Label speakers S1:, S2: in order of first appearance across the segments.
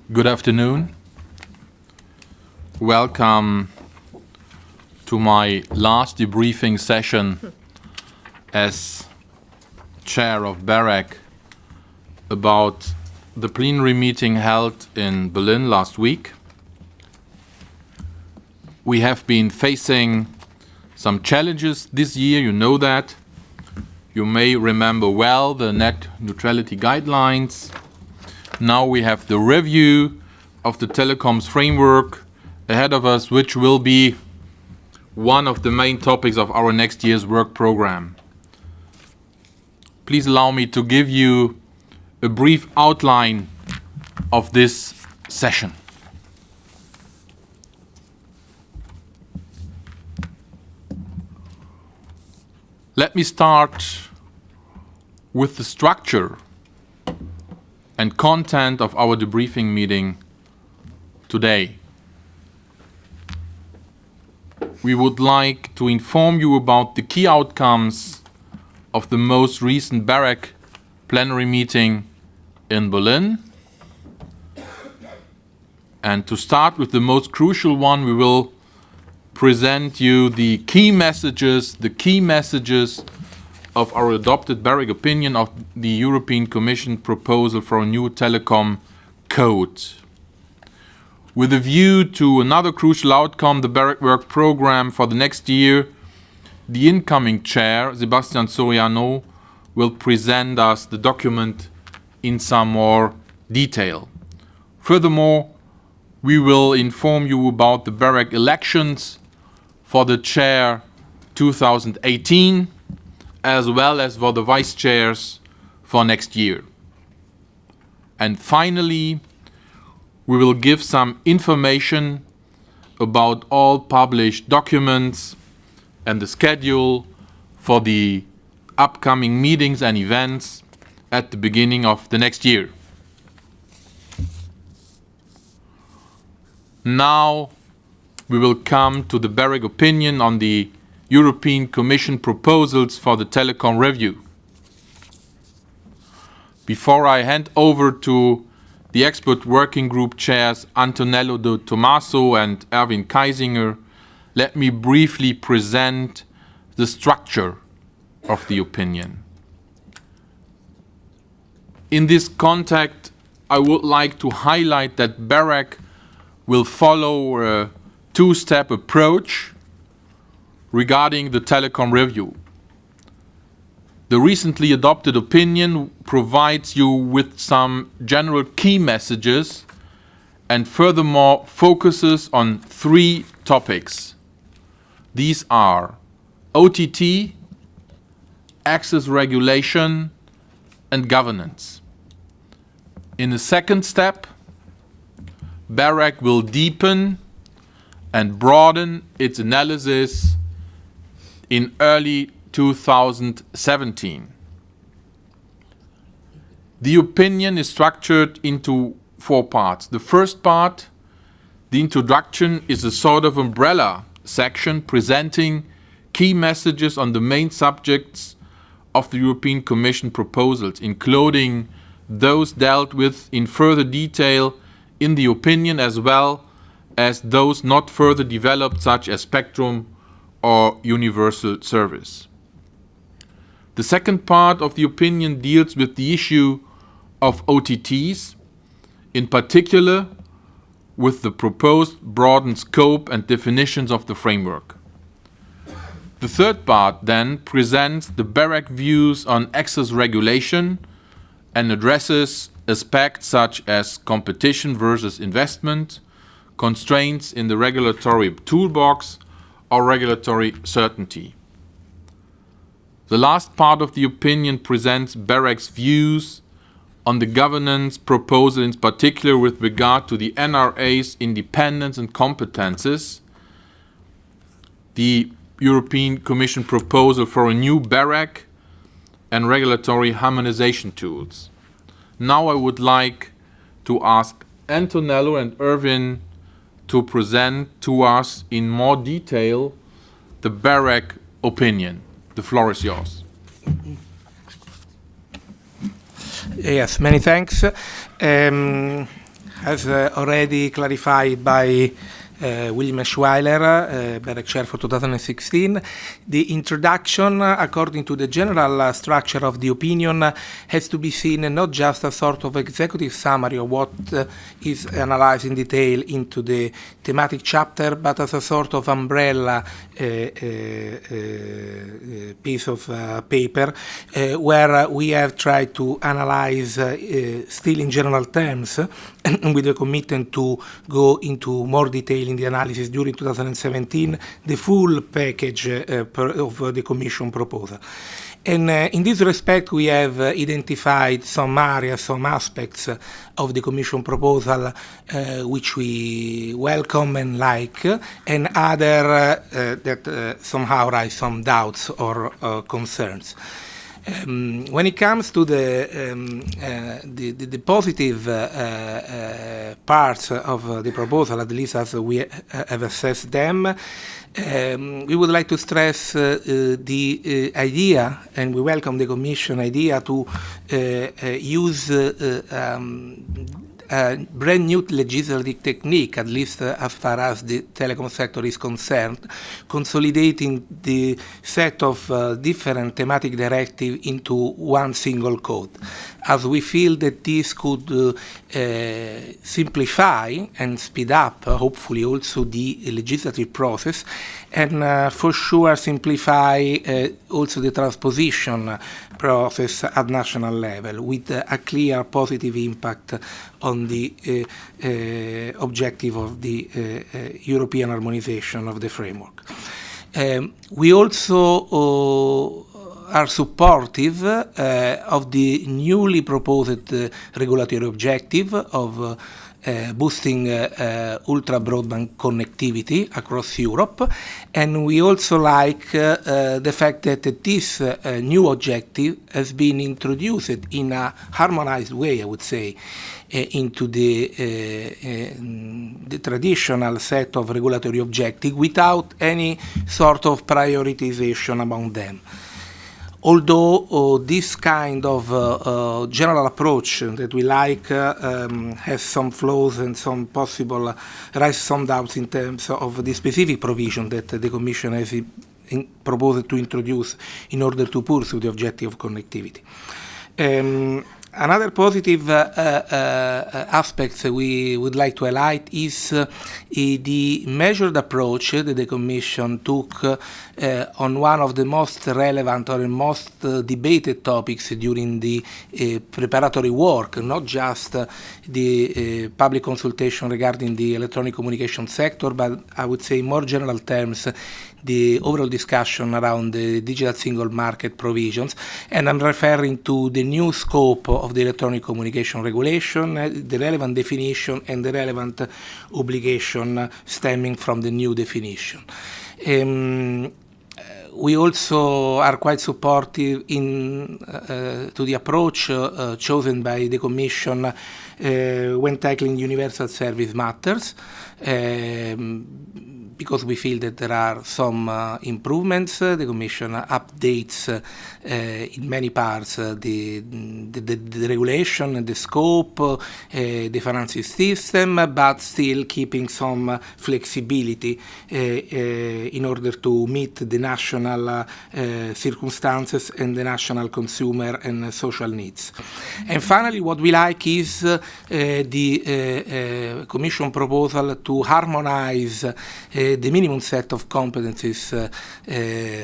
S1: Good afternoon. Welcome to my last debriefing session as chair of BEREC about the plenary meeting held in Berlin last week. We have been facing some challenges this year, you know that. You may remember well the net neutrality guidelines. Now we have the review of the Telecoms framework ahead of us, which will be one of the main topics of our next year's work program. Please allow me to give you a brief outline of this session. Let me start with the structure and content of our debriefing meeting today. We would like to inform you about the key outcomes of the most recent BEREC plenary meeting in Berlin. And to start with the most crucial one, we will present you the key messages of our adopted BEREC opinion of the European Commission proposal for a new telecom code. With a view to another crucial outcome, the BEREC work program for the next year, the incoming chair, Sebastian Soriano, will present us the document in some more detail. Furthermore, we will inform you about the BEREC elections for the chair 2018, as well as for the vice chairs for next year. And finally, we will give some information about all published documents and the schedule for the upcoming meetings and events at the beginning of the next year. Now we will come to the BEREC opinion on the European Commission proposals for the Telecom review. Before I hand over to the expert working group chairs Antonello de Tomaso and Erwin Kaisinger, let me briefly present the structure of the opinion. In this context, I would like to highlight that BEREC will follow a two-step approach regarding the Telecom review. The recently adopted opinion provides you with some general key messages and furthermore focuses on three topics. These are OTT, access regulation, and governance. In the second step, BEREC will deepen and broaden its analysis in early 2017. The opinion is structured into four parts. The first part, the introduction, is a sort of umbrella section presenting key messages on the main subjects of the European Commission proposals, including those dealt with in further detail in the opinion, as well as those not further developed, such as spectrum or universal service. The second part of the opinion deals with the issue of OTTs, in particular with the proposed broadened scope and definitions of the framework. The third part then presents the BEREC views on access regulation and addresses aspects such as competition versus investment, constraints in the regulatory toolbox, or regulatory certainty. The last part of the opinion presents BEREC's views on the governance proposal, in particular with regard to the NRA's independence and competences, the European Commission proposal for a new BEREC, and regulatory harmonization tools. Now I would like to ask Antonello and Erwin to present to us in more detail the BEREC opinion. The floor is yours.
S2: Yes, many thanks. As already clarified by William Schweiler, berec chair for 2016, the introduction, according to the general structure of the opinion, has to be seen not just a sort of executive summary of what is analyzed in detail into the thematic chapter, but as a sort of umbrella piece of paper where we have tried to analyze, still in general terms, with a commitment to go into more detail in the analysis during 2017, the full package of the Commission proposal. And in this respect, we have identified some areas, some aspects of the Commission proposal which we welcome and like, and other that somehow raise some doubts or concerns. When it comes to the positive parts of the proposal, at least as we have assessed them, we would like to stress the idea, and we welcome the Commission idea to use a brand new legislative technique, at least as far as the telecom sector is concerned, consolidating the set of different thematic directives into one single code, as we feel that this could simplify and speed up, hopefully, also the legislative process, and for sure simplify also the transposition process at national level, with a clear positive impact on the objective of the European harmonization of the framework. We also are supportive of the newly proposed regulatory objective of boosting ultra broadband connectivity across Europe, and we also like the fact that this new objective has been introduced in a harmonized way, I would say, into the traditional set of regulatory objectives without any sort of prioritization among them. Although this kind of general approach that we like has some flaws and some possible raise some doubts in terms of the specific provision that the Commission has proposed to introduce in order to pursue the objective of connectivity. Another positive aspect we would like to highlight is the measured approach that the Commission took on one of the most relevant or most debated topics during the preparatory work, not just the public consultation regarding the electronic communication sector, but I would say in more general terms, the overall discussion around the digital single market provisions, and I'm referring to the new scope of the electronic communication regulation, the relevant definition, and the relevant obligation stemming from the new definition. We also are quite supportive to the approach chosen by the Commission when tackling universal service matters, because we feel that there are some improvements. The Commission updates in many parts the regulation and the scope, the financing system, but still keeping some flexibility in order to meet the national circumstances and the national consumer and social needs. And finally, what we like is the Commission proposal to harmonize the minimum set of competencies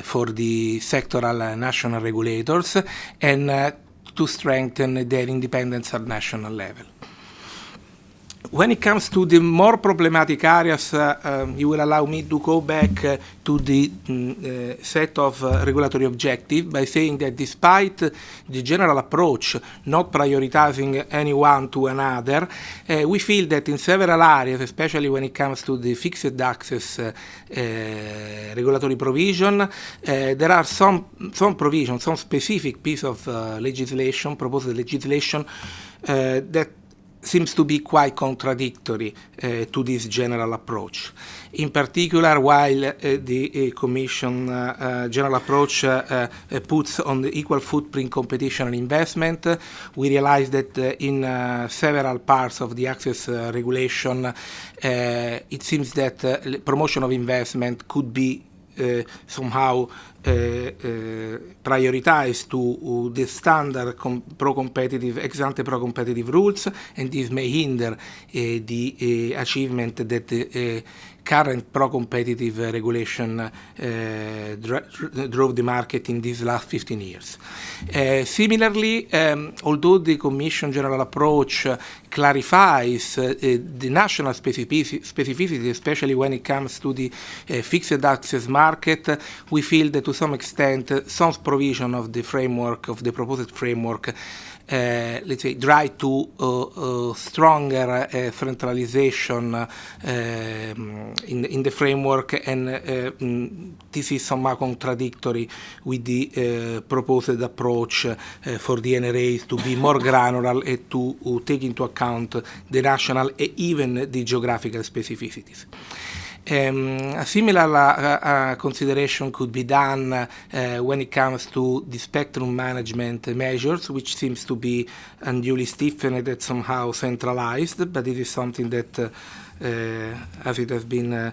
S2: for the sectoral national regulators and to strengthen their independence at national level. When it comes to the more problematic areas, you will allow me to go back to the set of regulatory objectives by saying that despite the general approach, not prioritizing anyone to another, we feel that in several areas, especially when it comes to the fixed access regulatory provision, there are some provisions, some specific piece of legislation, proposed legislation, that seems to be quite contradictory to this general approach. In particular, while the Commission general approach puts on the equal footprint competition and investment, we realize that in several parts of the access regulation, it seems that promotion of investment could be somehow prioritized to the standard pro-competitive, ex-ante pro-competitive rules, and this may hinder the achievement that the current pro-competitive regulation drove the market in these last 15 years. Similarly, although the Commission general approach clarifies the national specificity, especially when it comes to the fixed access market, we feel that to some extent some provision of the framework, of the proposed framework, let's say, drive to stronger centralization in the framework, and this is somehow contradictory with the proposed approach for the NRAs to be more granular and to take into account the national and even the geographical specificities. A similar consideration could be done when it comes to the spectrum management measures, which seems to be unduly stiffened and somehow centralized, but it is something that, as it has been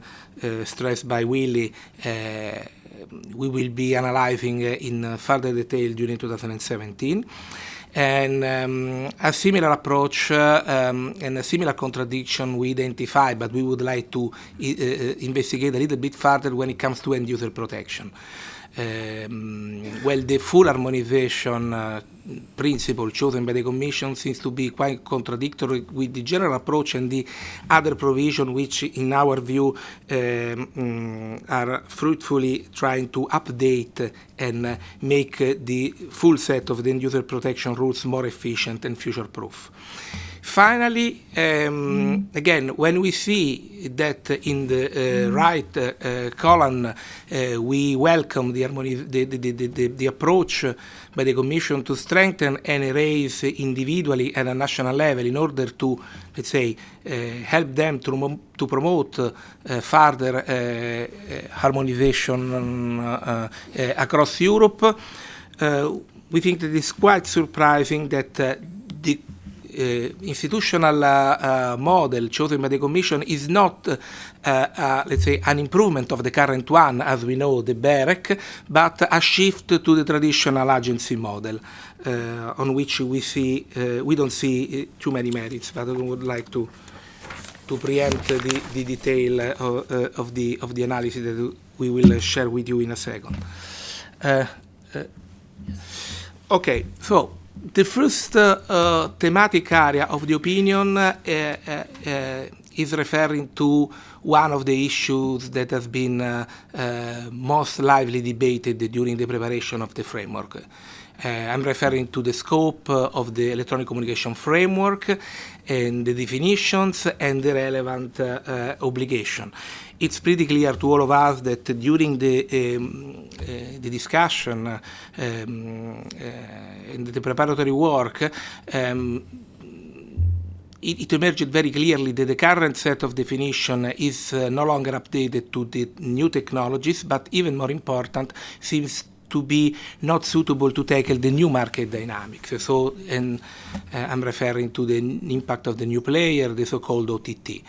S2: stressed by Willy, we will be analyzing in further detail during 2017. And a similar approach and a similar contradiction we identify, but we would like to investigate a little bit further when it comes to end-user protection. Well, the full harmonization principle chosen by the Commission seems to be quite contradictory with the general approach and the other provision which, in our view, are fruitfully trying to update and make the full set of the end-user protection rules more efficient and future-proof. Finally, again, when we see that in the right column we welcome the approach by the Commission to strengthen NRAs individually at a national level in order to, let's say, help them to promote further harmonization across Europe, we think that it's quite surprising that the institutional model chosen by the Commission is not, let's say, an improvement of the current one, as we know, the BEREC, but a shift to the traditional agency model, on which we don't see too many merits. But I would like to preempt the detail of the analysis that we will share with you in a second. Okay, so the first thematic area of the opinion is referring to one of the issues that has been most lively debated during the preparation of the framework. I'm referring to the scope of the electronic communication framework and the definitions and the relevant obligation. It's pretty clear to all of us that during the discussion and the preparatory work, it emerged very clearly that the current set of definition is no longer updated to the new technologies, but even more important, seems to be not suitable to tackle the new market dynamics. So, and I'm referring to the impact of the new player, the so-called OTT.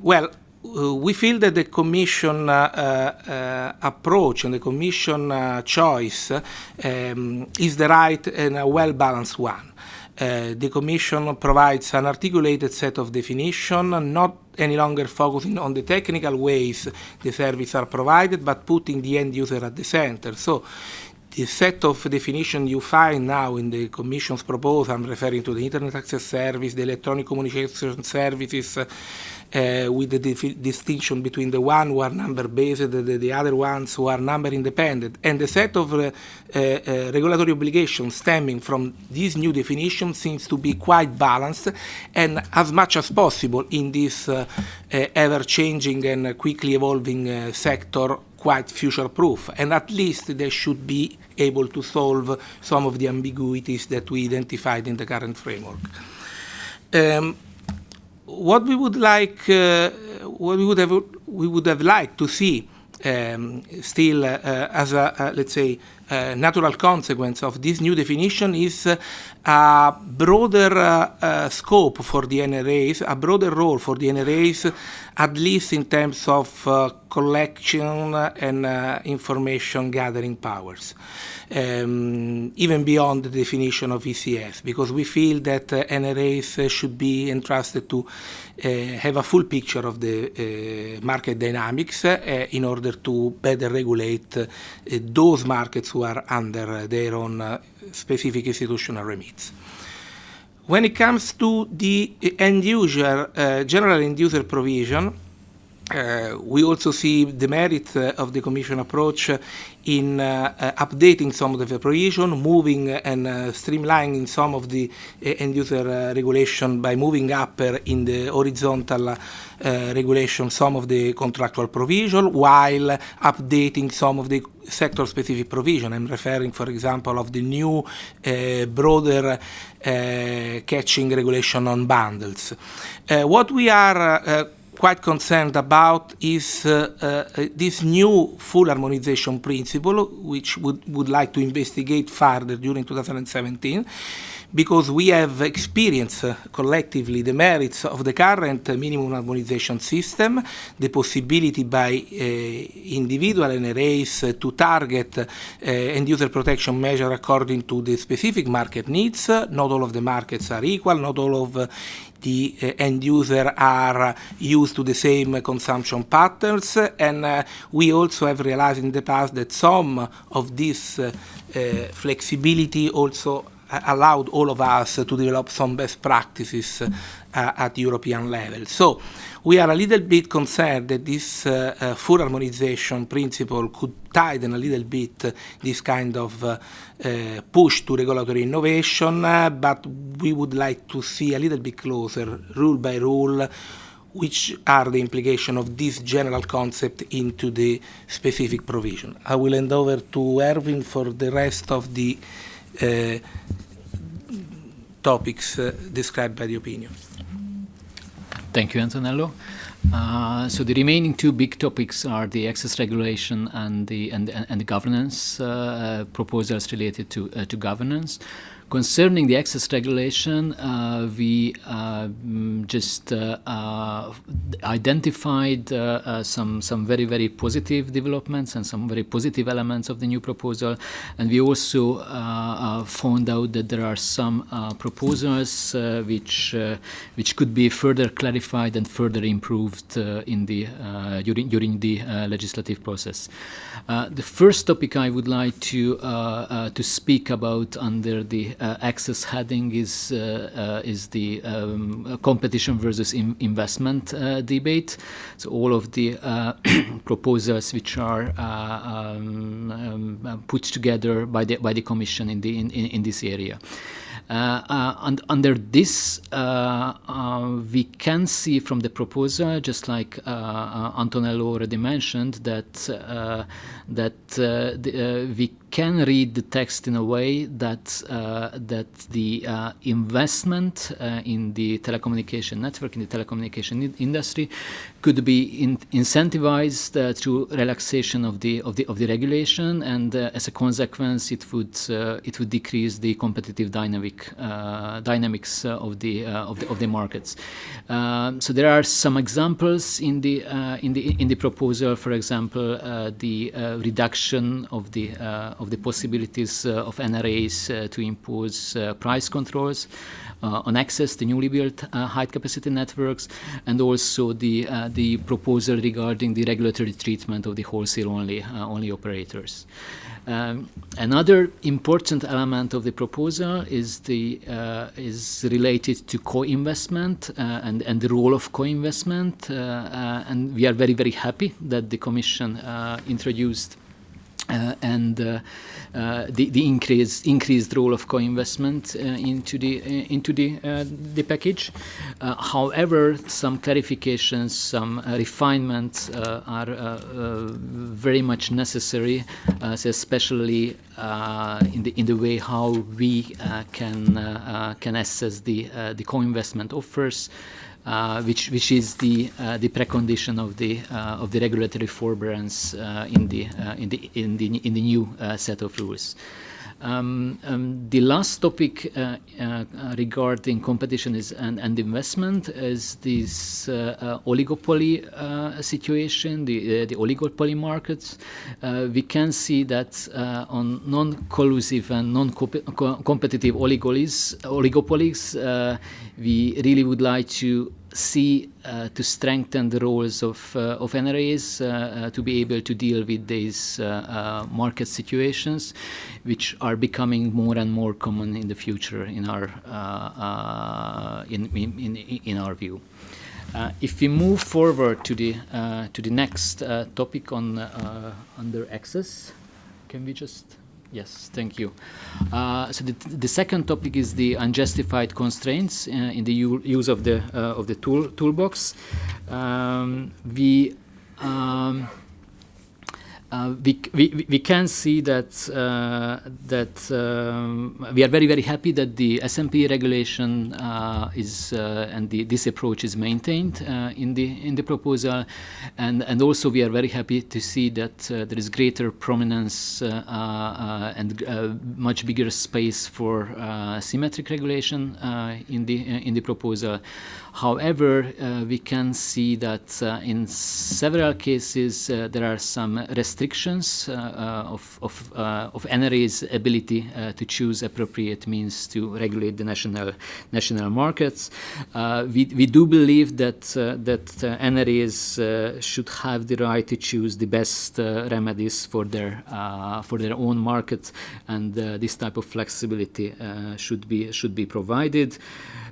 S2: Well, we feel that the Commission approach and the Commission choice is the right and a well-balanced one. The Commission provides an articulated set of definitions, not any longer focusing on the technical ways the services are provided, but putting the end user at the center. So the set of definitions you find now in the Commission's proposal, I'm referring to the Internet Access Service, the electronic communication services, with the distinction between the one who are number-based and the other ones who are number-independent, and the set of regulatory obligations stemming from this new definition seems to be quite balanced, and as much as possible in this ever-changing and quickly evolving sector, quite future-proof, and at least they should be able to solve some of the ambiguities that we identified in the current framework. What we would like, what we would have liked to see still as a let's say natural consequence of this new definition is a broader scope for the NRAs, a broader role for the NRAs, at least in terms of collection and information gathering powers, even beyond the definition of ECS, because we feel that NRAs should be entrusted to have a full picture of the market dynamics in order to better regulate those markets who are under their own specific institutional remits. When it comes to the end user, general end user provision, we also see the merit of the Commission approach in updating some of the provision, moving and streamlining some of the end user regulation by moving up in the horizontal regulation some of the contractual provision, while updating some of the sector-specific provision. I'm referring, for example, of the new broader catching regulation on bundles. What we are quite concerned about is this new full harmonization principle, which would like to investigate further during 2017, because we have experienced collectively the merits of the current minimum harmonization system, the possibility by individual NRAs to target end-user protection measure according to the specific market needs. Not all of the markets are equal, not all of the end user are used to the same consumption patterns, and we also have realized in the past that some of this flexibility also allowed all of us to develop some best practices at European level. So we are a little bit concerned that this full harmonization principle could tighten a little bit this kind of push to regulatory innovation, but we would like to see a little bit closer, rule by rule, which are the implications of this general concept into the specific provision. I will hand over to Erwin for the rest of the topics described by the opinion.
S3: Thank you, Antonello. So the remaining two big topics are the access regulation and the governance proposals related to governance. Concerning the access regulation, we just identified some very, very positive developments and some very positive elements of the new proposal. And we also found out that there are some proposals which could be further clarified and further improved in the during the legislative process. The first topic I would like to speak about under the access heading is the competition versus investment debate. So all of the proposals which are put together by the Commission in this area. And under this, we can see from the proposal, just like Antonello already mentioned, that we can read the text in a way that the investment in the telecommunication network, in the telecommunication industry, could be incentivized through relaxation of the regulation, and as a consequence, it would decrease the competitive dynamics of the markets. So there are some examples in the proposal. For example, the reduction of the possibilities of NRAs to impose price controls on access to newly built high-capacity networks, and also the proposal regarding the regulatory treatment of the wholesale-only operators. Another important element of the proposal is related to co-investment and the role of co-investment, and we are very, very happy that the Commission introduced and the increased role of co-investment into the package. However, some clarifications, some refinements are very much necessary, so especially in the way how we can assess the co-investment offers. Which is the precondition of the regulatory forbearance in the new set of rules. The last topic regarding competition and investment is this oligopoly situation, the oligopoly markets. We can see that on non-collusive and non-competitive oligopolies, we really would like to see to strengthen the roles of NRAs to be able to deal with these market situations, which are becoming more and more common in the future in our view. If we move forward to the next topic on under access, can we just? Yes, thank you. So the second topic is the unjustified constraints in the use of the toolbox. We can see that we are very happy that the S&P regulation is and this approach is maintained in the proposal, and also we are very happy to see that there is greater prominence and much bigger space for symmetric regulation in the proposal. However, we can see that in several cases there are some restrictions of NRA's ability to choose appropriate means to regulate the national markets. We do believe that NRAs should have the right to choose the best remedies for their own market, and this type of flexibility should be provided.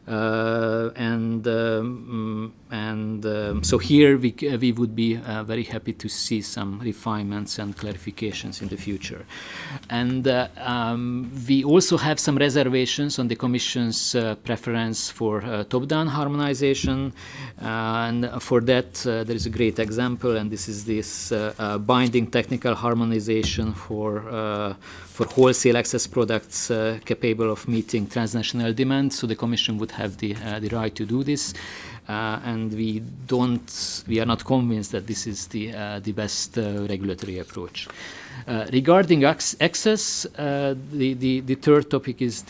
S3: So here we would be very happy to see some refinements and clarifications in the future. And we also have some reservations on the Commission's preference for top-down harmonization. And for that, there is a great example, and this is this binding technical harmonization for wholesale access products capable of meeting transnational demand. So the Commission would have the right to do this, and we are not convinced that this is the best regulatory approach. Regarding access, the third topic is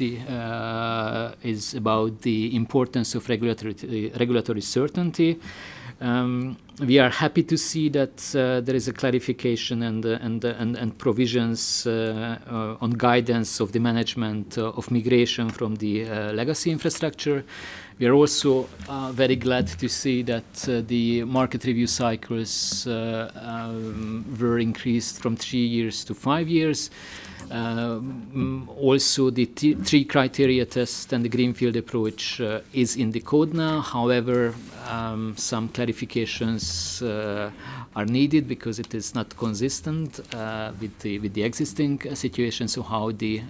S3: about the importance of regulatory certainty. We are happy to see that there is a clarification and provisions on guidance of the management of migration from the legacy infrastructure. We are also very glad to see that the market review cycles were increased from 3 years to 5 years. Also, the three criteria test and the greenfield approach is in the code now. However, some clarifications are needed because it is not consistent with the existing situation. So, how the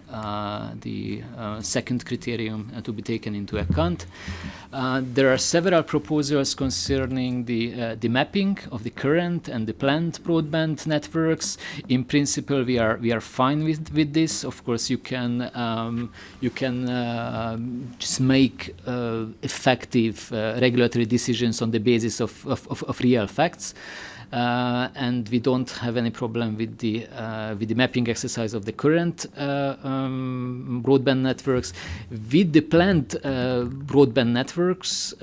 S3: second criterion to be taken into account. There are several proposals concerning the mapping of the current and the planned broadband networks. In principle, we are fine with this. Of course, you can just make effective regulatory decisions on the basis of real facts. And we don't have any problem with the mapping exercise of the current broadband networks. With the planned broadband networks,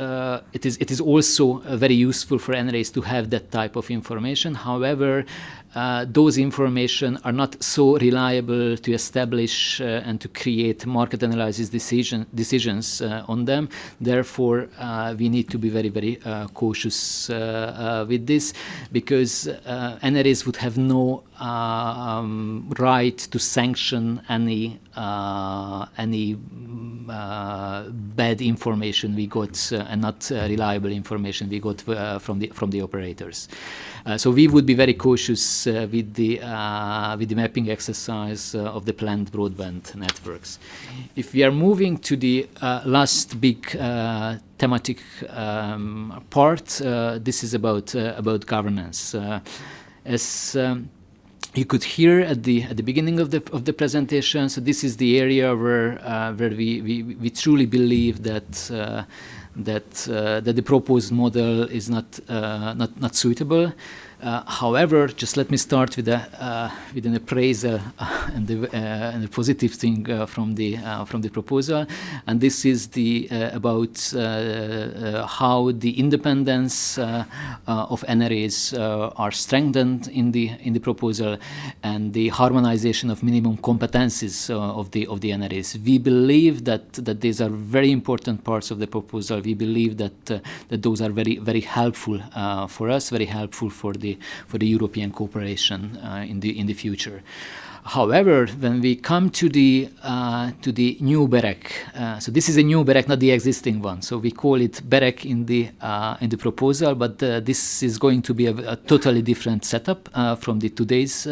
S3: it is also very useful for NRAs to have that type of information. However, those information are not so reliable to establish and to create market analysis decisions on them. Therefore, we need to be very cautious with this, because NRAs would have no right to sanction any bad information we got and not reliable information we got from the operators. So we would be very cautious with the mapping exercise of the planned broadband networks. If we are moving to the last big thematic part, this is about governance. As you could hear at the beginning of the presentation, so this is the area where we truly believe that the proposed model is not suitable. However, just let me start with an appraisal and a positive thing from the proposal, and this is about how the independence of NRAs are strengthened in the proposal, and the harmonization of minimum competencies of the NRAs. We believe that these are very important parts of the proposal. We believe that those are very helpful for us, very helpful for the European cooperation in the future. However, when we come to the new BEREC, so this is a new BEREC, not the existing one. So we call it BEREC in the proposal, but this is going to be a totally different setup from the today's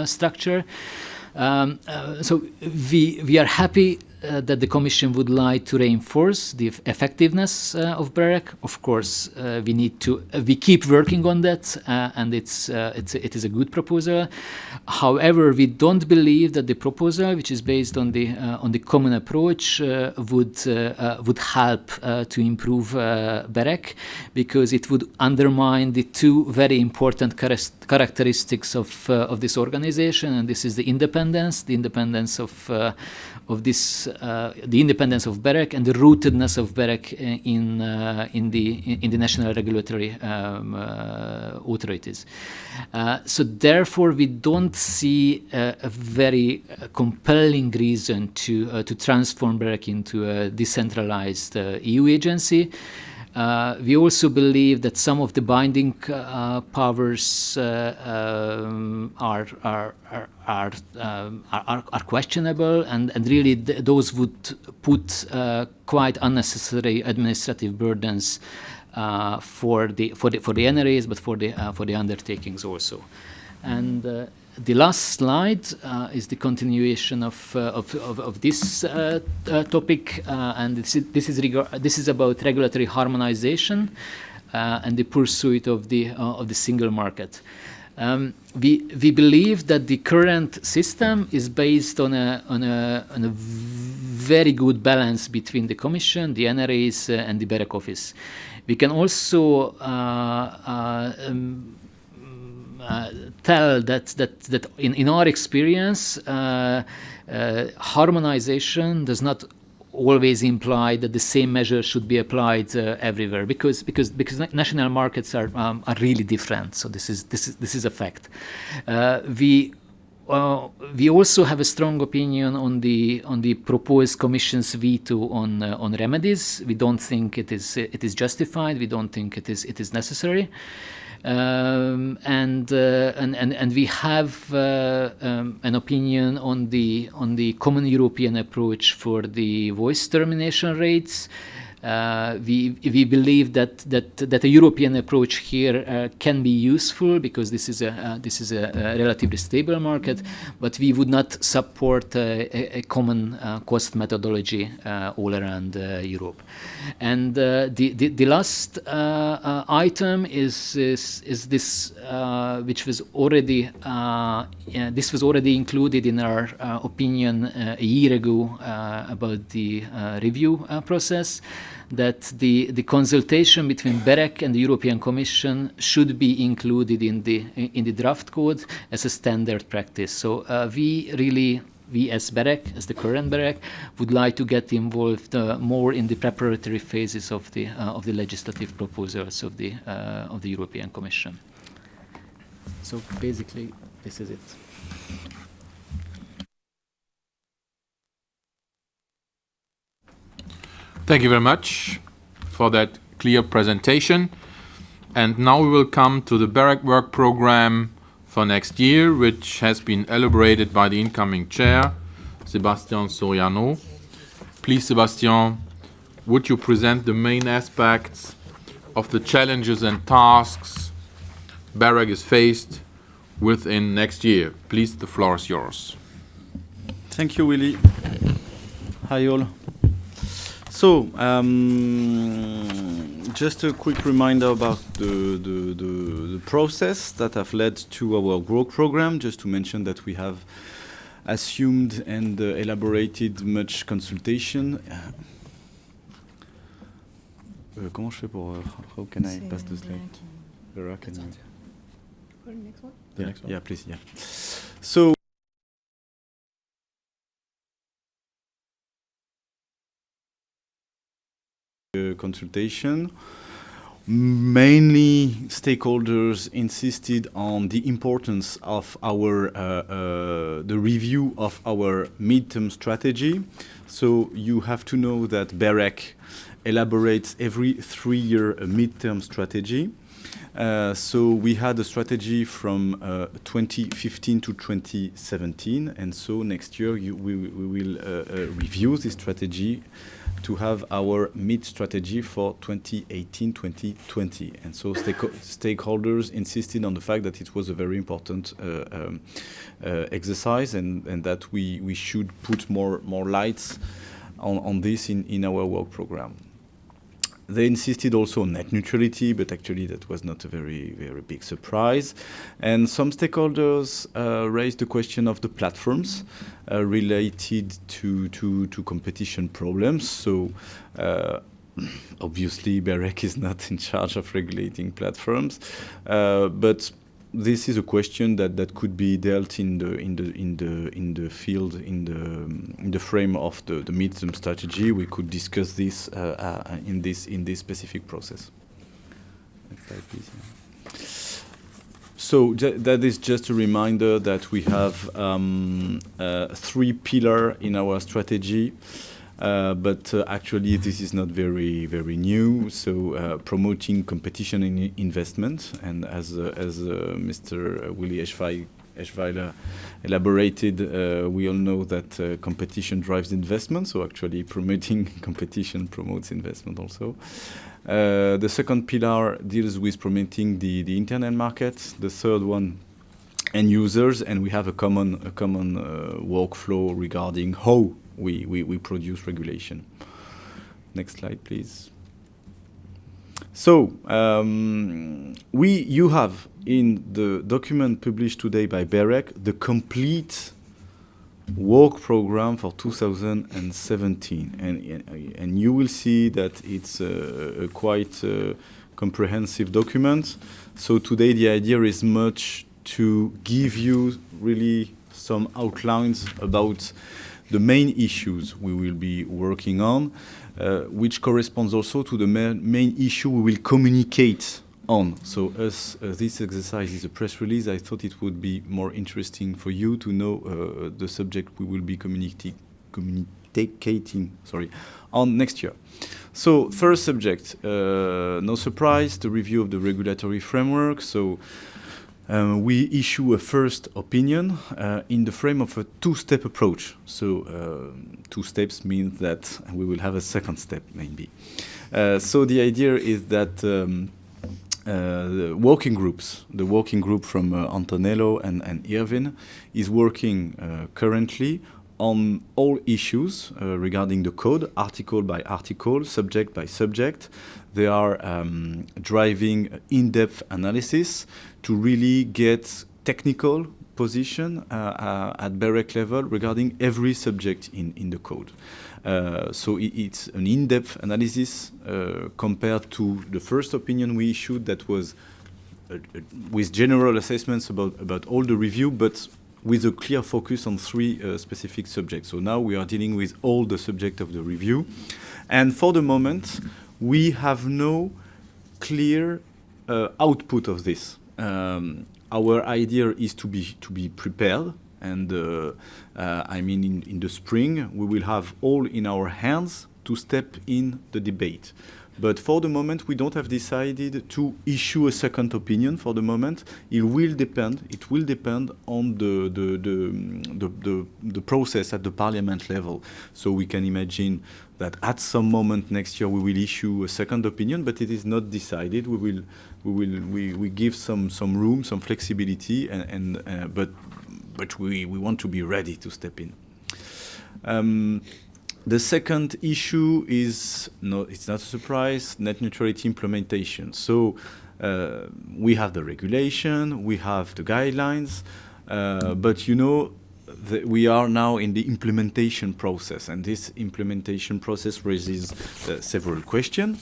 S3: structure. So we are happy that the Commission would like to reinforce the effectiveness of BEREC. Of course, we keep working on that, and it is a good proposal. However, we don't believe that the proposal, which is based on the common approach, would help to improve BEREC, because it would undermine the two very important characteristics of this organization, and this is the independence of BEREC and the rootedness of BEREC in the national regulatory authorities. So therefore, we don't see a very compelling reason to transform BEREC into a decentralized EU agency. We also believe that some of the binding powers are questionable, and really those would put quite unnecessary administrative burdens for the NRAs, but for the undertakings also. And the last slide is the continuation of this topic, and this is about regulatory harmonization and the pursuit of the single market. We believe that the current system is based on a very good balance between the Commission, the NRAs, and the BEREC office. We can also tell that in our experience, harmonization does not always imply that the same measures should be applied everywhere, because national markets are really different. So this is a fact. We also have a strong opinion on the proposed Commission's veto on remedies. We don't think it is justified. We don't think it is necessary. And we have an opinion on the common European approach for the voice termination rates. We believe that a European approach here can be useful, because this is a relatively stable market, but we would not support a common cost methodology all around Europe. And the last item is this, which was already this was already included in our opinion a year ago about the review process, that the consultation between BEREC and the European Commission should be included in the draft code as a standard practice. So we as BEREC, as the current BEREC, would like to get involved more in the preparatory phases of the legislative proposals of the European Commission. So basically, this is it.
S1: Thank you very much for that clear presentation. And now we will come to the BEREC work program for next year, which has been elaborated by the incoming chair, Sebastian Soriano. Please, Sebastian, would you present the main aspects of the challenges and tasks BEREC is faced within next year? Please, the floor is yours.
S4: Thank you, Willy. Hi, all. So, just a quick reminder about the process that have led to our growth program, just to mention that we have assumed and elaborated much consultation. Comment je fais pour... how can I pass the slide? Vera, can you...
S5: For the next one?
S4: Yeah, next one. Yeah, please, yeah. So, consultation. Mainly, stakeholders insisted on the importance of our the review of our midterm strategy. So you have to know that BEREC elaborates every 3-year midterm strategy. So we had a strategy from 2015 to 2017, and so next year we will review this strategy to have our mid-strategy for 2018-2020. And so stakeholders insisted on the fact that it was a very important exercise, and that we should put more lights on this in our work program. They insisted also on net neutrality, but actually that was not a very big surprise. And some stakeholders raised the question of the platforms related to competition problems. So obviously BEREC is not in charge of regulating platforms, but this is a question that could be dealt in the field in the frame of the midterm strategy. We could discuss this in this specific process. Next slide, please. So that is just a reminder that we have 3 pillars in our strategy. But actually, this is not very new. So promoting competition in investment, and as Mr. Willy Eschweiler elaborated, we all know that competition drives investment. So actually, promoting competition promotes investment also. The second pillar deals with promoting the internet market. The third one, end users, and we have a common workflow regarding how we produce regulation. Next slide, please. So you have in the document published today by BEREC the complete work program for 2017, and you will see that it's a quite comprehensive document. So today the idea is much to give you really some outlines about the main issues we will be working on, which corresponds also to the main issue we will communicate on. So as this exercise is a press release, I thought it would be more interesting for you to know the subject we will be communicating on next year. So first subject, no surprise, the review of the regulatory framework. So we issue a first opinion in the frame of a 2-step approach. So 2 steps means that we will have a second step, maybe. So the idea is that the working group from Antonello and Irvin is working currently on all issues regarding the code, article by article, subject by subject. They are driving in-depth analysis to really get technical position at BEREC level regarding every subject in the code. So it's an in-depth analysis compared to the first opinion we issued that was with general assessments about all the review, but with a clear focus on 3 specific subjects. So now we are dealing with all the subject of the review. And for the moment, we have no clear output of this. Our idea is to be prepared, and I mean in the spring we will have all in our hands to step in the debate. But for the moment, we don't have decided to issue a second opinion. For the moment, it will depend. It will depend on the process at the Parliament level. So we can imagine that at some moment next year we will issue a second opinion, but it is not decided. We give some room, some flexibility, but we want to be ready to step in. The second issue is, no, it's not a surprise, net neutrality implementation. So we have the regulation, we have the guidelines, but you know, we are now in the implementation process, and this implementation process raises several questions.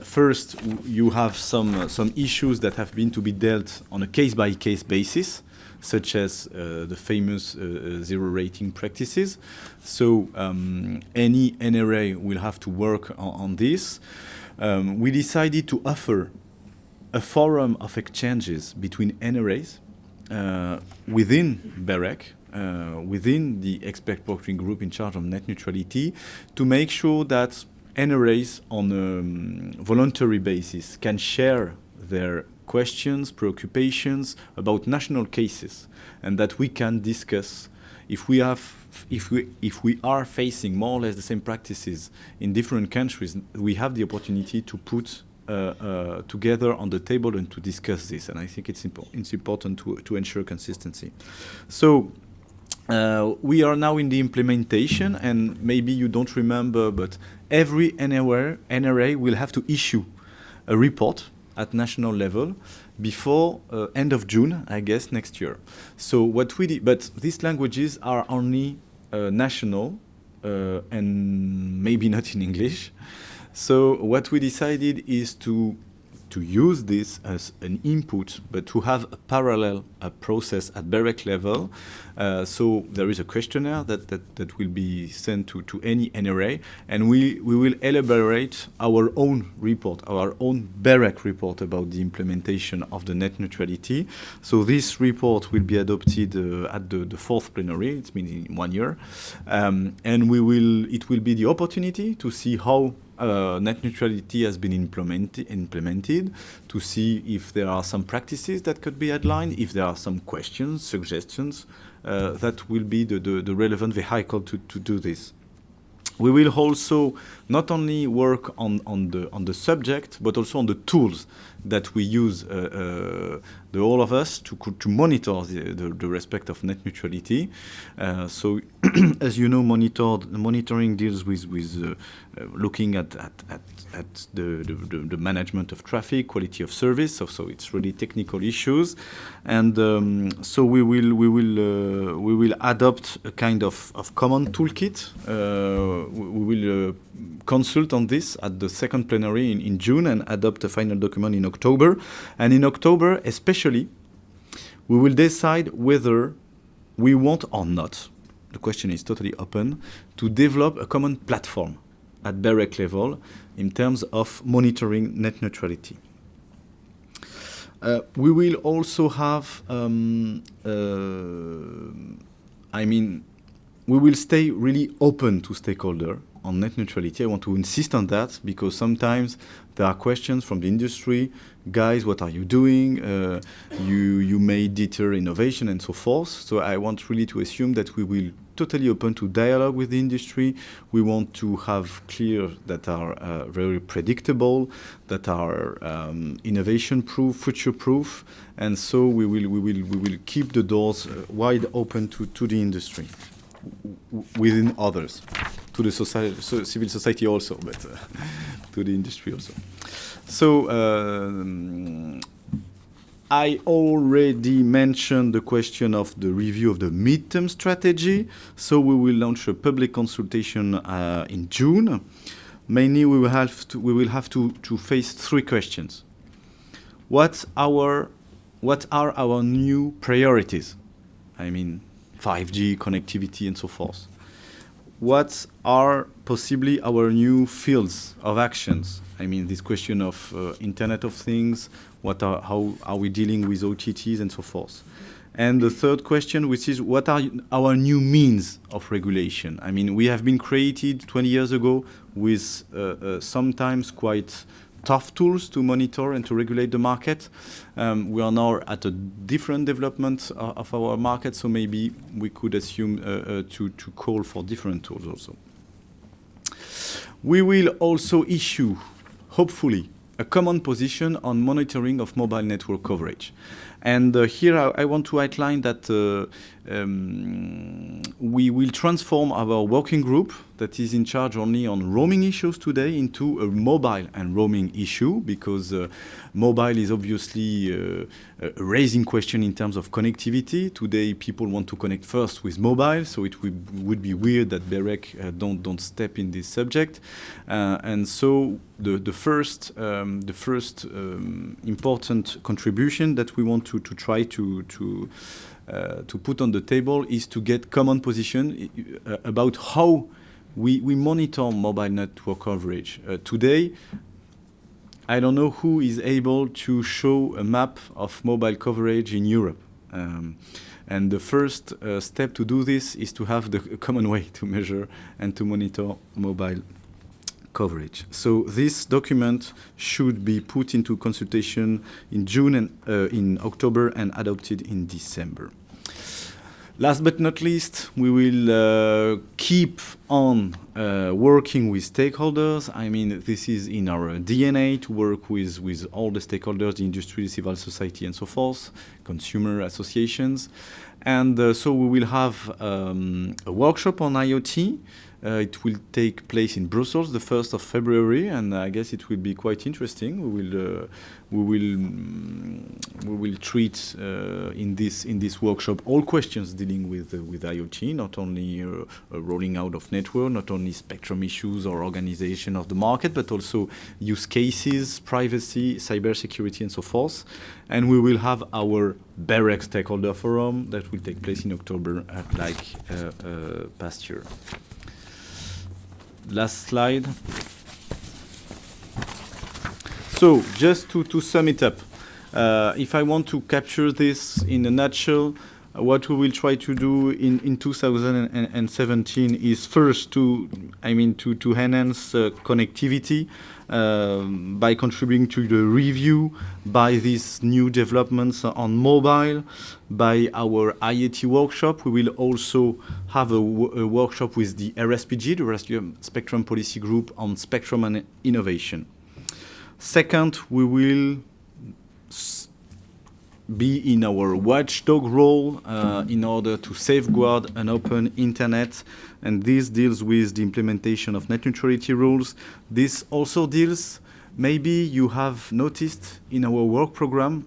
S4: First, you have some issues that have been to be dealt on a case-by-case basis, such as the famous zero rating practices. So any NRA will have to work on this. We decided to offer a forum of exchanges between NRAs within BEREC, within the expert working group in charge of net neutrality, to make sure that NRAs on a voluntary basis can share their questions, preoccupations about national cases, and that we can discuss if we are facing more or less the same practices in different countries. We have the opportunity to put together on the table and to discuss this, and I think it's important to ensure consistency. So we are now in the implementation, and maybe you don't remember, but every NRA will have to issue a report at national level before end of June, I guess, next year. So what we did, but these languages are only national and maybe not in English. So what we decided is to use this as an input, but to have a parallel process at BEREC level. So there is a questionnaire that will be sent to any NRA, and we will elaborate our own report, our own BEREC report about the implementation of the net neutrality. So this report will be adopted at the fourth plenary, it means in 1 year, and it will be the opportunity to see how net neutrality has been implemented, to see if there are some practices that could be outlined, if there are some questions, suggestions, that will be the relevant vehicle to do this. We will also not only work on the subject, but also on the tools that we use, all of us, to monitor the respect of net neutrality. So, as you know, monitoring deals with looking at the management of traffic, quality of service. So it's really technical issues, and so we will adopt a kind of common toolkit. We will consult on this at the second plenary in June and adopt a final document in October. And in October, especially, we will decide whether we want or not, the question is totally open, to develop a common platform at BEREC level in terms of monitoring net neutrality. We will also have, we will stay really open to stakeholders on net neutrality. I want to insist on that, because sometimes there are questions from the industry, guys, what are you doing? You may deter innovation and so forth. So I want really to assume that we will totally open to dialogue with the industry. We want to have clear that are very predictable, that are innovation-proof, future-proof, and so we will keep the doors wide open to the industry, within others, to the society, civil society also, but to the industry also. So I already mentioned the question of the review of the midterm strategy. So we will launch a public consultation in June. Mainly, we will have to face three questions. What are our new priorities? I mean, 5G, connectivity, and so forth. What are possibly our new fields of actions? I mean, this question of Internet of Things, how are we dealing with OTTs and so forth? And the third question, which is what are our new means of regulation? I mean, we have been created 20 years ago with sometimes quite tough tools to monitor and to regulate the market. We are now at a different development of our market, so maybe we could assume to call for different tools also. We will also issue, hopefully, a common position on monitoring of mobile network coverage. And here I want to outline that we will transform our working group that is in charge only on roaming issues today into a mobile and roaming issue, because mobile is obviously a raising question in terms of connectivity. Today people want to connect first with mobile, so it would be weird that BEREC don't step in this subject. And so the first important contribution that we want to try to put on the table is to get common position about how we monitor mobile network coverage. Today, I don't know who is able to show a map of mobile coverage in Europe. And the first step to do this is to have the common way to measure and to monitor mobile coverage. So this document should be put into consultation in June and in October and adopted in December. Last but not least, we will keep on working with stakeholders. I mean, this is in our DNA to work with all the stakeholders, the industry, civil society, and so forth, consumer associations. And so we will have a workshop on IoT. It will take place in Brussels the 1st of February, and I guess it will be quite interesting. We will treat in this workshop all questions dealing with IoT, not only rolling out of network, not only spectrum issues or organization of the market, but also use cases, privacy, cybersecurity, and so forth. And we will have our BEREC stakeholder forum that will take place in October, like past year. Last slide. So just to sum it up, if I want to capture this in a nutshell, what we will try to do in 2017 is first to enhance connectivity by contributing to the review by these new developments on mobile, by our IoT workshop. We will also have a workshop with the RSPG, the Russian Spectrum Policy Group, on spectrum and innovation. Second, we will be in our watchdog role in order to safeguard an open internet, and this deals with the implementation of net neutrality rules. This also deals, maybe you have noticed in our work program,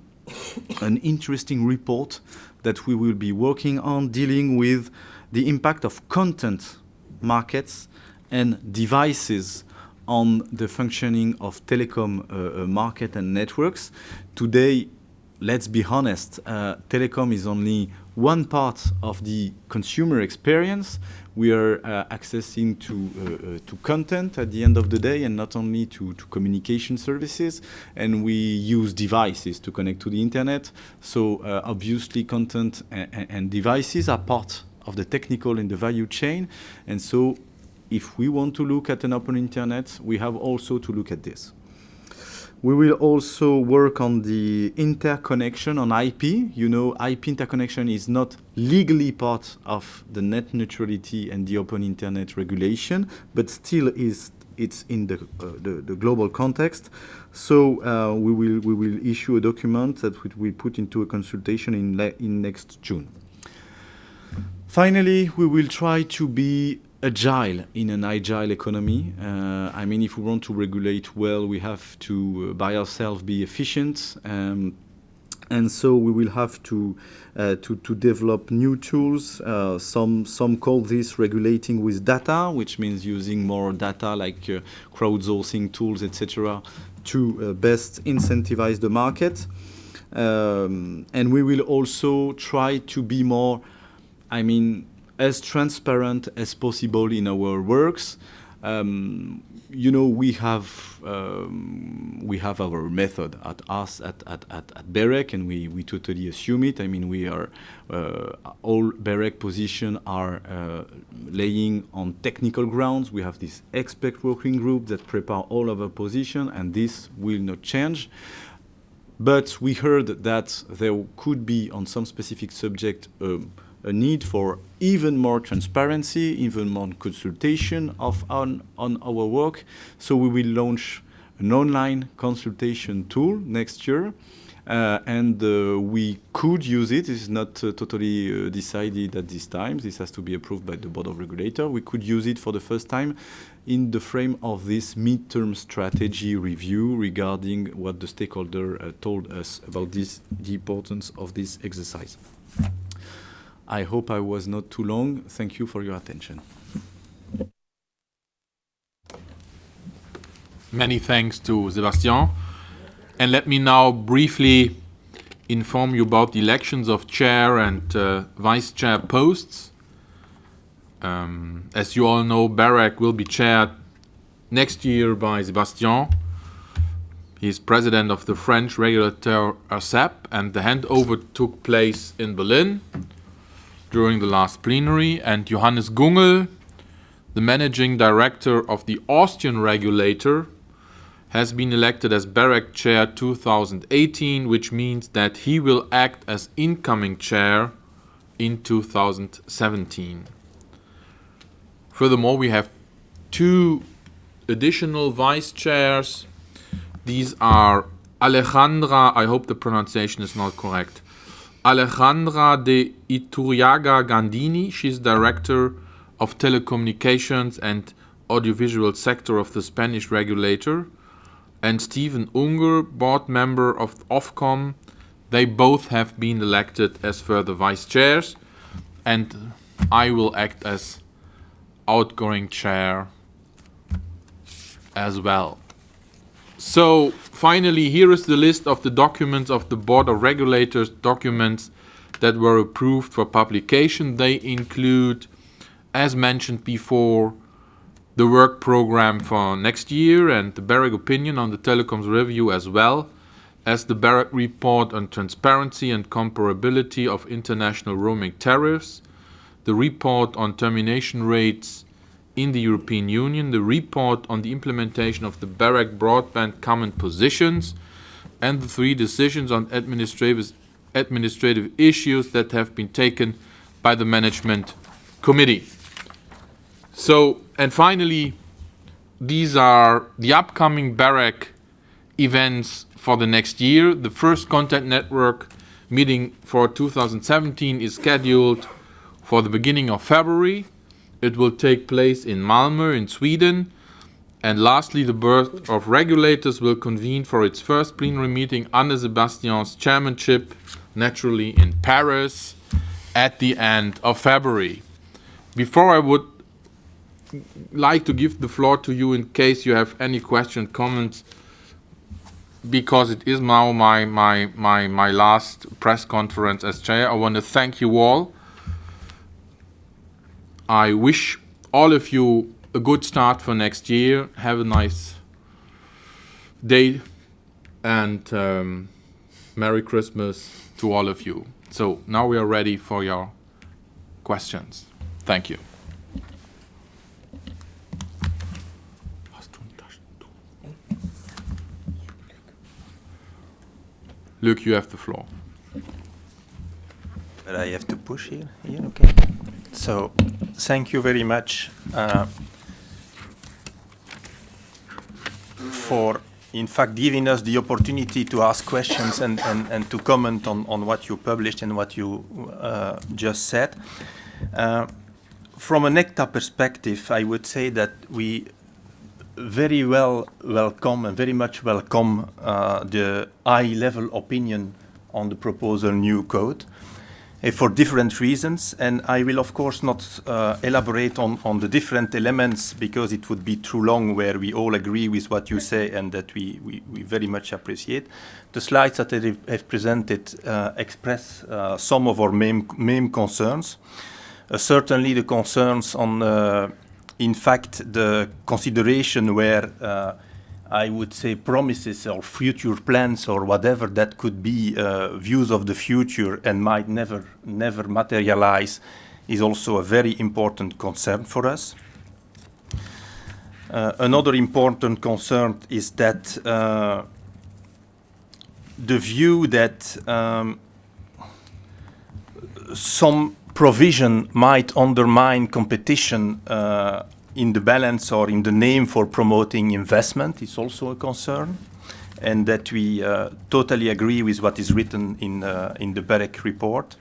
S4: an interesting report that we will be working on dealing with the impact of content markets and devices on the functioning of telecom market and networks. Today, let's be honest, telecom is only one part of the consumer experience. We are accessing to content at the end of the day, and not only to communication services, and we use devices to connect to the internet. So obviously content and devices are part of the technical and the value chain, and so if we want to look at an open internet, we have also to look at this. We will also work on the interconnection on IP. You know, IP interconnection is not legally part of the net neutrality and the open internet regulation, but still it's in the global context. So we will issue a document that we put into a consultation in next June. Finally, we will try to be agile in an agile economy. I mean, if we want to regulate well, we have to, by ourselves, be efficient. And so we will have to develop new tools. Some call this regulating with data, which means using more data like crowdsourcing tools, etc., to best incentivize the market. And we will also try to be more, as transparent as possible in our works. you know, we have our method at us at BEREC, and we totally assume it. I mean, we are all BEREC positions are laying on technical grounds. We have this expert working group that prepare all of our position, and this will not change. But we heard that there could be, on some specific subject, a need for even more transparency, even more consultation on our work. So we will launch an online consultation tool next year. And we could use it. It's not totally decided at this time. This has to be approved by the Board of Regulators. We could use it for the first time in the frame of this midterm strategy review regarding what the stakeholder told us about the importance of this exercise. I hope I was not too long. Thank you for your attention.
S1: Many thanks to Sébastien. And let me now briefly inform you about the elections of chair and vice chair posts. As you all know, BEREC will be chaired next year by Sébastien. He's president of the French regulator ARCEP, and the handover took place in Berlin during the last plenary, and Johannes Gungel, the managing director of the Austrian regulator, has been elected as BEREC chair 2018, which means that he will act as incoming chair in 2017. Furthermore, we have two additional vice chairs. These are Alejandra, I hope the pronunciation is not correct, Alejandra de Iturriaga Gandini. She's director of telecommunications and audiovisual sector of the Spanish regulator, and Stephen Unger, board member of Ofcom. They both have been elected as further vice chairs, and I will act as outgoing chair as well. So finally, here is the list of the documents of the Board of Regulators, documents that were approved for publication. They include, as mentioned before, the work program for next year and the BEREC opinion on the Telecoms review, as well as the BEREC report on transparency and comparability of international roaming tariffs, the report on termination rates in the European Union, the report on the implementation of the BEREC broadband common positions, and the 3 decisions on administrative issues that have been taken by the Management Committee. So, and finally, these are the upcoming BEREC events for the next year. The first content network meeting for 2017 is scheduled for the beginning of February. It will take place in Malmö in Sweden. And lastly, the Board of Regulators will convene for its first plenary meeting under Sébastien's chairmanship, naturally in Paris, at the end of February. Before I would like to give the floor to you in case you have any questions, comments, because it is now my last press conference as chair. I want to thank you all. I wish all of you a good start for next year. Have a nice day, and Merry Christmas to all of you. So now we are ready for your questions. Thank you. Luc, you have the floor.
S6: But I have to push here. Okay. So, thank you very much for, in fact, giving us the opportunity to ask questions and to comment on what you published and what you just said. From an ECTA perspective, I would say that we very much welcome the high-level opinion on the proposal new code for different reasons. And I will, of course, not elaborate on the different elements because it would be too long, where we all agree with what you say and that we very much appreciate. The slides that I have presented express some of our main concerns. Certainly the concerns on in fact, the consideration where I would say promises or future plans or whatever that could be views of the future and might never materialize is also a very important concern for us. Another important concern is that the view that some provision might undermine competition in the balance or in the name for promoting investment is also a concern, and that we totally agree with what is written in the BEREC report.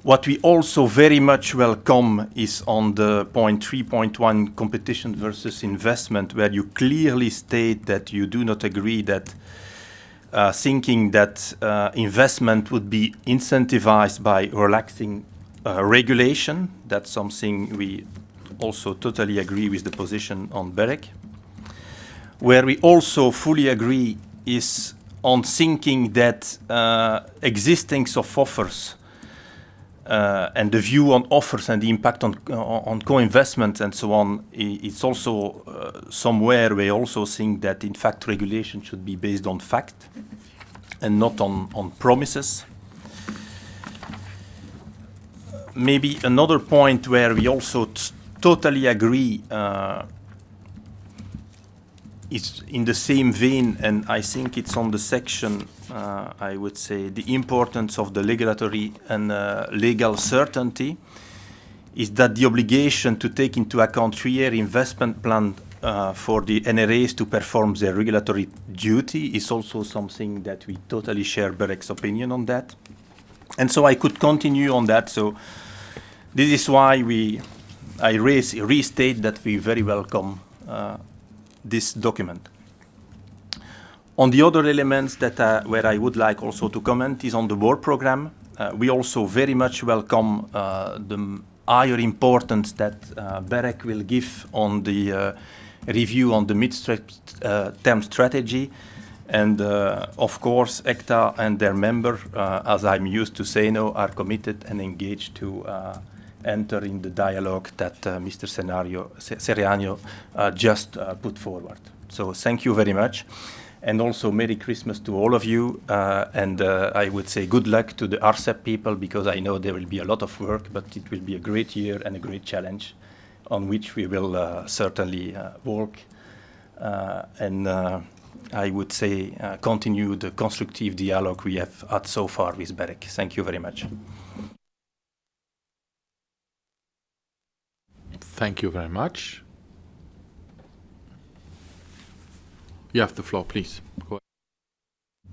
S6: What we also very much welcome is on the point 3.1 competition versus investment, where you clearly state that you do not agree that thinking that investment would be incentivized by relaxing regulation. That's something we also totally agree with the position on BEREC. Where we also fully agree is on thinking that existence of offers and the view on offers and the impact on co-investment and so on, it's also somewhere we also think that in fact regulation should be based on fact and not on promises. Maybe another point where we also totally agree is in the same vein, and I think it's on the section, I would say, the importance of the regulatory and legal certainty, is that the obligation to take into account 3-year investment plan for the NRAs to perform their regulatory duty is also something that we totally share BEREC's opinion on that. And so I could continue on that. So this is why I restate that we very welcome this document. On the other elements that where I would like also to comment is on the work program. We also very much welcome the higher importance that BEREC will give on the review on the mid-term strategy. And of course, ECTA and their member, as I'm used to say now, are committed and engaged to enter in the dialogue that Mr. Seriano just put forward. So thank you very much. And also Merry Christmas to all of you. And I would say good luck to the RCEP people, because I know there will be a lot of work, but it will be a great year and a great challenge on which we will certainly work. And I would say continue the constructive dialogue we have had so far with BEREC. Thank you very much.
S1: Thank you very much. You have the floor, please. Go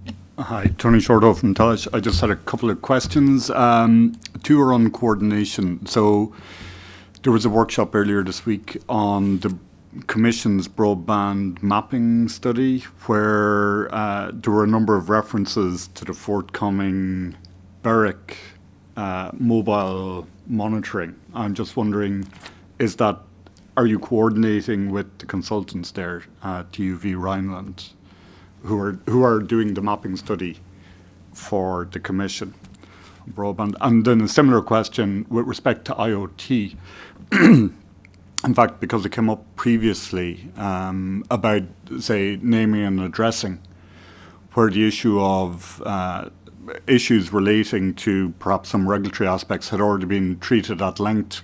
S1: ahead.
S7: Hi, Tony Shorthoff from Telecoms. I just had a couple of questions. Two are on coordination. So there was a workshop earlier this week on the Commission's broadband mapping study, where there were a number of references to the forthcoming BEREC mobile monitoring. I'm just wondering, are you coordinating with the consultants there at TUV Rhineland who are doing the mapping study for the Commission broadband? And then a similar question with respect to IoT. In fact, because it came up previously about, say, naming and addressing, where the issue of issues relating to perhaps some regulatory aspects had already been treated at length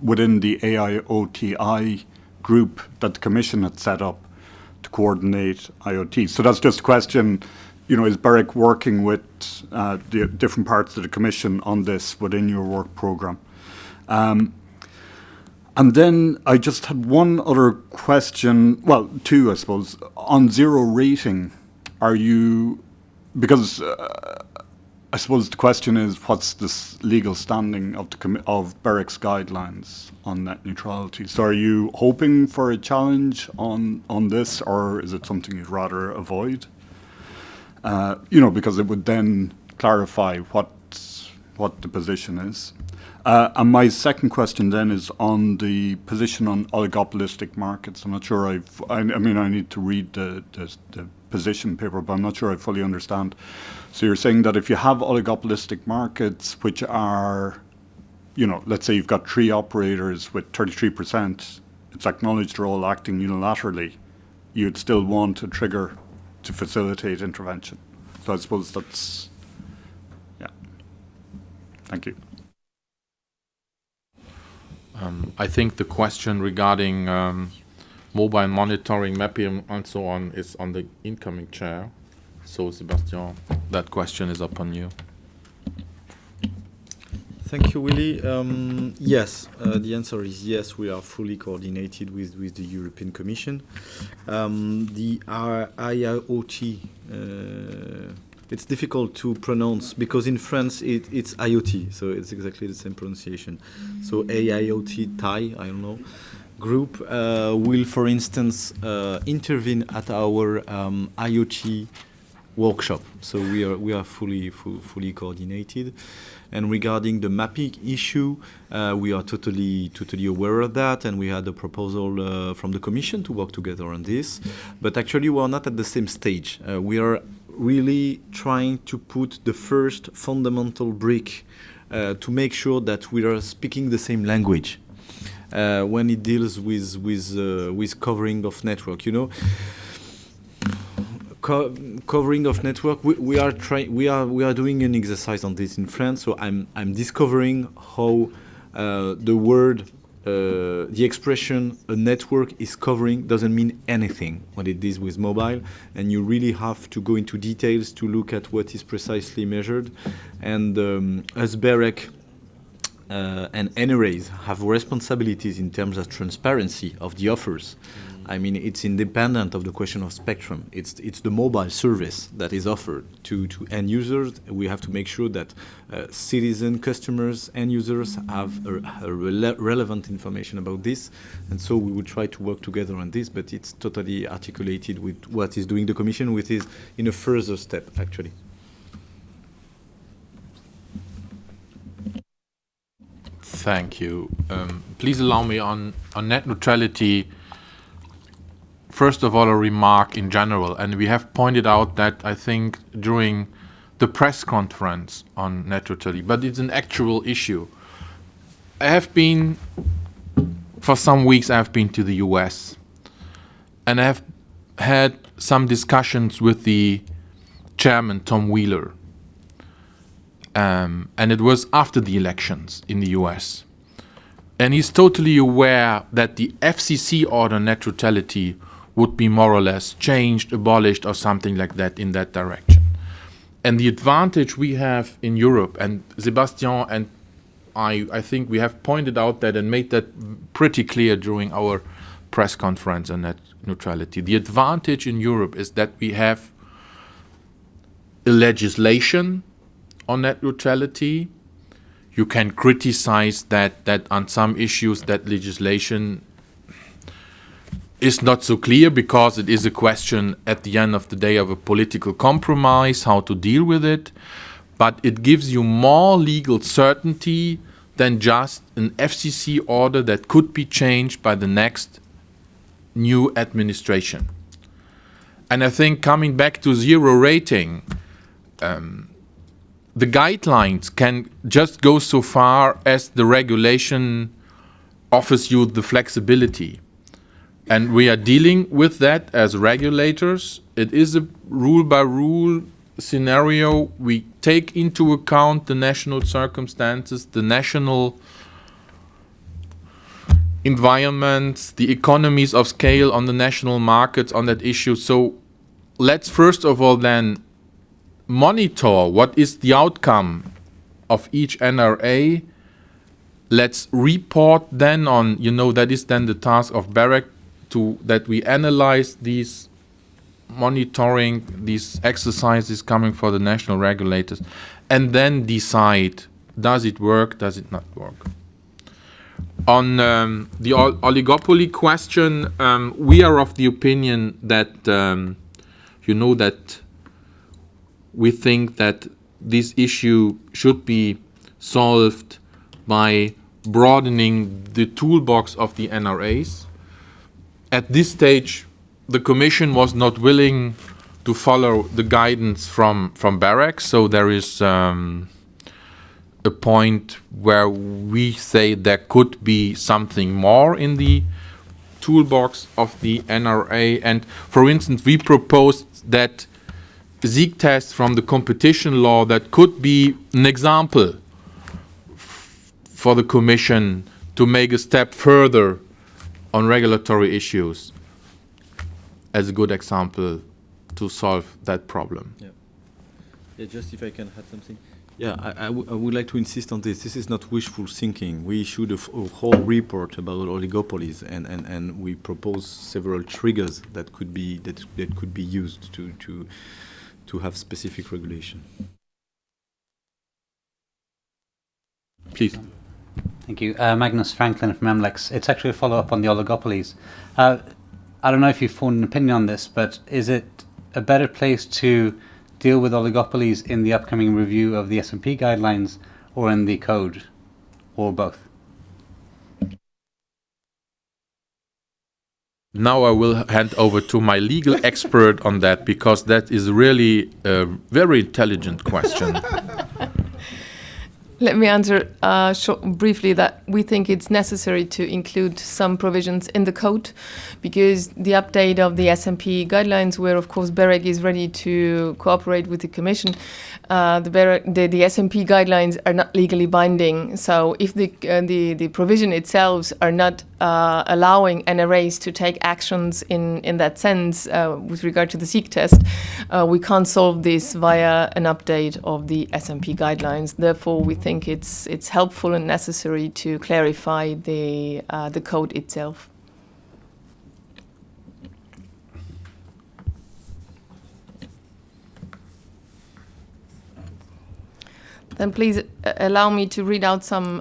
S7: within the AIoTI group that the Commission had set up to coordinate IoT. So that's just a question, is BEREC working with the different parts of the Commission on this within your work programme? And then I just had one other question, well, two, I suppose. On zero rating, because I suppose the question is, what's this legal standing of BEREC's guidelines on net neutrality? So are you hoping for a challenge on this, or is it something you'd rather avoid? Because it would then clarify what the position is. And my second question then is on the position on oligopolistic markets. I'm not sure I need to read the position paper, but I'm not sure I fully understand. So you're saying that if you have oligopolistic markets which are let's say you've got 3 operators with 33%, it's acknowledged they're all acting unilaterally, you'd still want a trigger to facilitate intervention. So I suppose that's, yeah. Thank you.
S1: I think the question regarding mobile monitoring, mapping, and so on is on the incoming chair. So, Sebastian, that question is upon you.
S4: Thank you, Willy. Yes, the answer is yes, we are fully coordinated with the European Commission. The IoT, it's difficult to pronounce because in France it's IoT, so it's exactly the same pronunciation. So AIoT, Thai, I don't know, group will, for instance, intervene at our IoT workshop. So we are fully coordinated. And regarding the mapping issue, we are totally aware of that, and we had a proposal from the Commission to work together on this. But actually, we are not at the same stage. We are really trying to put the first fundamental brick to make sure that we are speaking the same language when it deals with covering of network. Covering of network, we are doing an exercise on this in France. So I'm discovering how the expression a network is covering doesn't mean anything when it deals with mobile, and you really have to go into details to look at what is precisely measured. And as berec and NRAs have responsibilities in terms of transparency of the offers. I mean, it's independent of the question of spectrum. It's the mobile service that is offered to end users. We have to make sure that citizen customers, end users have relevant information about this. And so we will try to work together on this, but it's totally articulated with what is doing the Commission, which is in a further step, actually.
S1: Thank you. Please allow me on net neutrality. First of all, a remark in general, and we have pointed out that I think during the press conference on net neutrality, but it's an actual issue. For some weeks I have been to the US, and I have had some discussions with the chairman, Tom Wheeler, and it was after the elections in the US. And he's totally aware that the FCC order net neutrality would be more or less changed, abolished, or something like that in that direction. And the advantage we have in Europe, and Sebastian and I think we have pointed out that and made that pretty clear during our press conference on net neutrality. The advantage in Europe is that we have a legislation on net neutrality. You can criticize that on some issues that legislation is not so clear because it is a question at the end of the day of a political compromise, how to deal with it. But it gives you more legal certainty than just an FCC order that could be changed by the next new administration. And I think coming back to zero rating, the guidelines can just go so far as the regulation offers you the flexibility. And we are dealing with that as regulators. It is a rule-by-rule scenario. We take into account the national circumstances, the national environment, the economies of scale on the national markets on that issue. So let's first of all then monitor what is the outcome of each NRA. Let's report then on, that is then the task of berec, that we analyze these monitoring, these exercises coming for the national regulators, and then decide, does it work, does it not work? On the oligopoly question, we are of the opinion that, that we think that this issue should be solved by broadening the toolbox of the NRAs. At this stage, the Commission was not willing to follow the guidance from berec, so there is a point where we say there could be something more in the toolbox of the NRA. And for instance, we proposed that Sieg test from the competition law that could be an example for the Commission to make a step further on regulatory issues as a good example to solve that problem.
S4: Yeah, just if I can add something. Yeah, I would like to insist on this. This is not wishful thinking. We issued a whole report about oligopolies, and we propose several triggers that could be used to have specific regulation.
S1: Please.
S8: Thank you. Magnus Franklin from MLEX. It's actually a follow-up on the oligopolies. I don't know if you've formed an opinion on this, but is it a better place to deal with oligopolies in the upcoming review of the S&P guidelines or in the code, or both?
S1: Now I will hand over to my legal expert on that, because that is really a very intelligent question.
S5: Let me answer briefly that we think it's necessary to include some provisions in the code, because the update of the S&P guidelines, where of course BEREC is ready to cooperate with the Commission, the S&P guidelines are not legally binding. So if the provision itself are not allowing NRAs to take actions in that sense with regard to the Sieg test, we can't solve this via an update of the S&P guidelines. Therefore, we think it's helpful and necessary to clarify the code itself. Then please allow me to read out some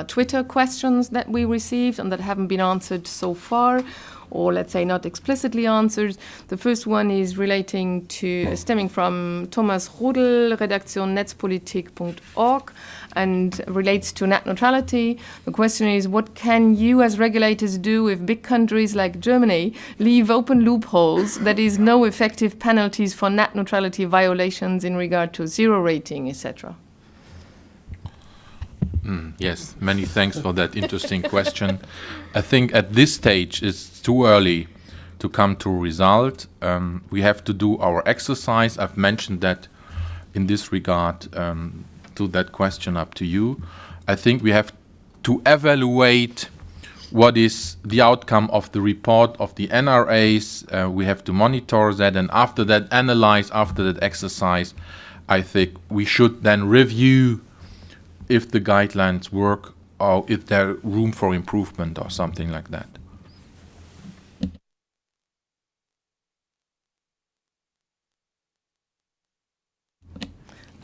S5: Twitter questions that we received and that haven't been answered so far, or let's say not explicitly answered. The first one is stemming from Thomas Rudel, Redaktion netzpolitik.org, and relates to net neutrality. The question is, what can you as regulators do if big countries like Germany leave open loopholes, that is, no effective penalties for net neutrality violations in regard to zero rating, etc.?
S1: Yes, many thanks for that interesting question. I think at this stage it's too early to come to a result. We have to do our exercise. I've mentioned that in this regard to that question up to you. I think we have to evaluate what is the outcome of the report of the NRAs. We have to monitor that, and after that analyze, after that exercise, I think we should then review if the guidelines work or if there's room for improvement or something like that.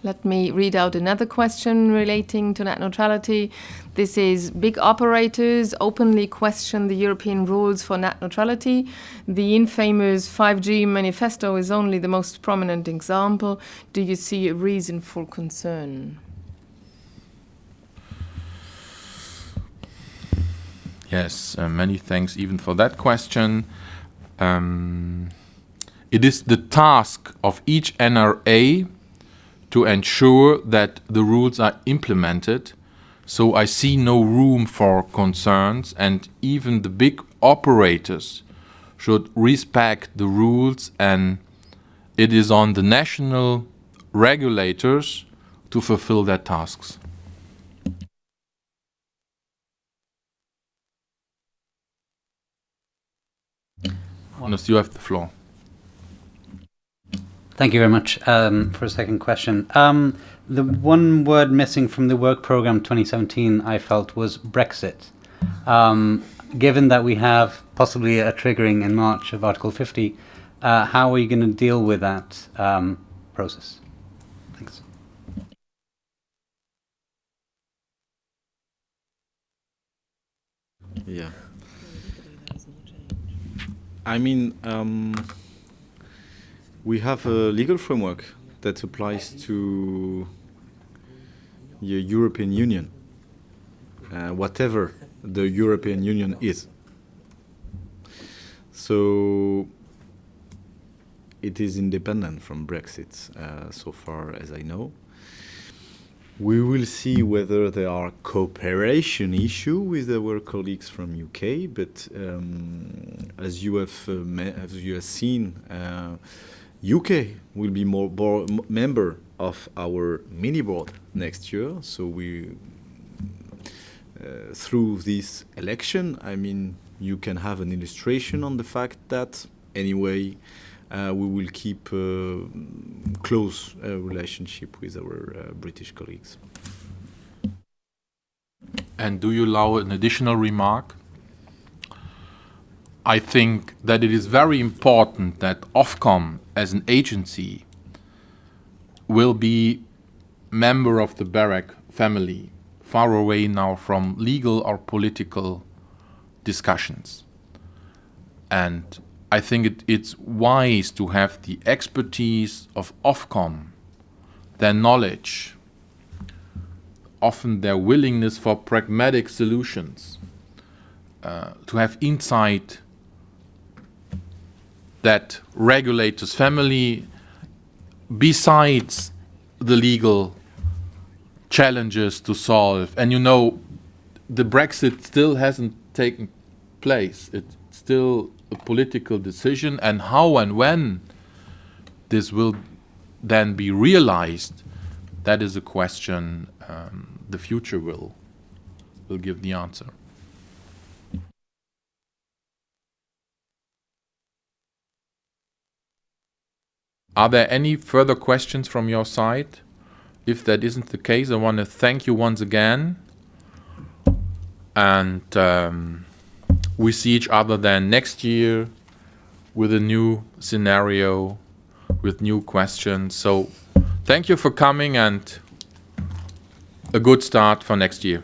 S5: Let me read out another question relating to net neutrality. This is, big operators openly question the European rules for net neutrality. The infamous 5G manifesto is only the most prominent example. Do you see a reason for concern?
S1: Yes, many thanks even for that question. It is the task of each NRA to ensure that the rules are implemented. So I see no room for concerns, and even the big operators should respect the rules, and it is on the national regulators to fulfill their tasks. Hannes, you have the floor.
S8: Thank you very much. For a second question. The one word missing from the work program 2017, I felt, was Brexit. Given that we have possibly a triggering in March of Article 50, how are you going to deal with that process? Thanks.
S4: Yeah. I mean, we have a legal framework that applies to the European Union, whatever the European Union is. So it is independent from Brexit, so far as I know. We will see whether there are cooperation issues with our colleagues from UK, but as you have seen, UK will be more member of our mini board next year. So we, through this election, I mean, you can have an illustration on the fact that anyway, we will keep close relationship with our British colleagues.
S1: And do you allow an additional remark? I think that it is very important that Ofcom as an agency will be member of the BEREC family, far away now from legal or political discussions. And I think it's wise to have the expertise of Ofcom, their knowledge, often their willingness for pragmatic solutions, to have insight that regulators' family, besides the legal challenges to solve. And you know, the Brexit still hasn't taken place. It's still a political decision, and how and when this will then be realized, that is a question the future will give the answer. Are there any further questions from your side? If that isn't the case, I want to thank you once again, and we see each other then next year with a new scenario, with new questions. So thank you for coming, and a good start for next year.